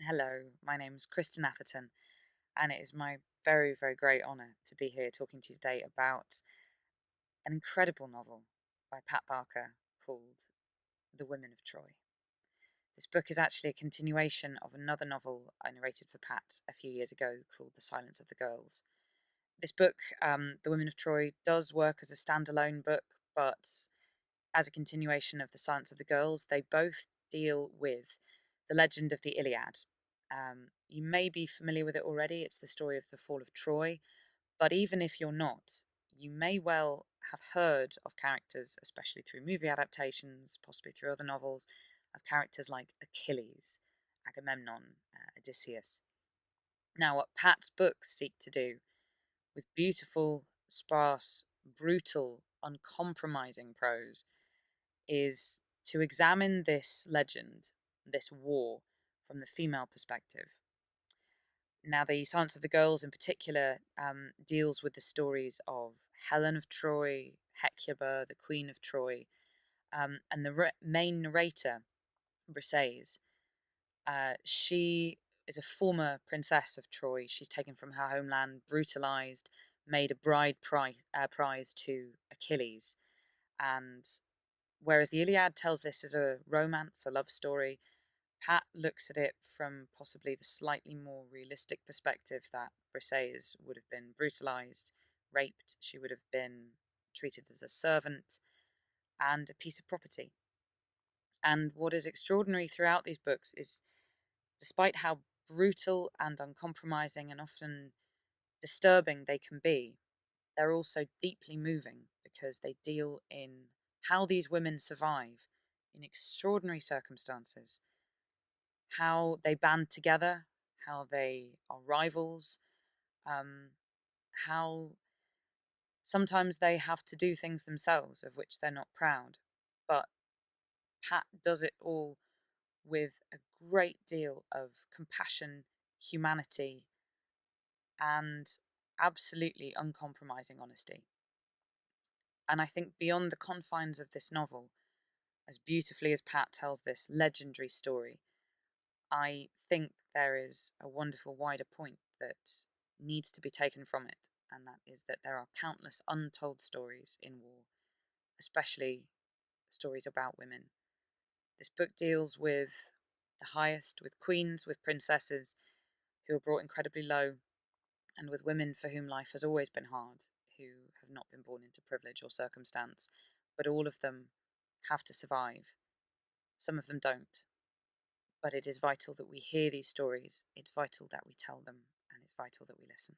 Hello, my name's Kristin Atherton, and it is my very, very great honour to be here talking to you today about an incredible novel by Pat Barker called The Women of Troy. This book is actually a continuation of another novel I narrated for Pat a few years ago called The Silence of the Girls. This book, The Women of Troy, does work as a standalone book, but as a continuation of The Silence of the Girls, they both deal with the legend of the Iliad. You may be familiar with it already. It's the story of the fall of Troy, but even if you're not, you may well have heard of characters, especially through movie adaptations, possibly through other novels, of characters like Achilles, Agamemnon, Odysseus. Now, what Pat's books seek to do, with beautiful, sparse, brutal, uncompromising prose, is to examine this legend, this war, from the female perspective. Now, The Silence of the Girls in particular deals with the stories of Helen of Troy, Hecuba, the Queen of Troy, and the main narrator, Briseis. She is a former princess of Troy. She's taken from her homeland, brutalized, made a prize to Achilles. And whereas the Iliad tells this as a romance, a love story, Pat looks at it from possibly the slightly more realistic perspective that Briseis would have been brutalized, raped, she would have been treated as a servant and a piece of property. And what is extraordinary throughout these books is, despite how brutal and uncompromising and often disturbing they can be, they're also deeply moving because they deal in how these women survive in extraordinary circumstances, how they band together, how they are rivals, um, how sometimes they have to do things themselves of which they're not proud. But Pat does it all with a great deal of compassion, humanity, and absolutely uncompromising honesty. And I think beyond the confines of this novel, as beautifully as Pat tells this legendary story, I think there is a wonderful wider point that needs to be taken from it, and that is that there are countless untold stories in war, especially stories about women. This book deals with the highest, with queens, with princesses who are brought incredibly low, and with women for whom life has always been hard, who have not been born into privilege or circumstance, but all of them have to survive. Some of them don't. But it is vital that we hear these stories, it's vital that we tell them, and it's vital that we listen.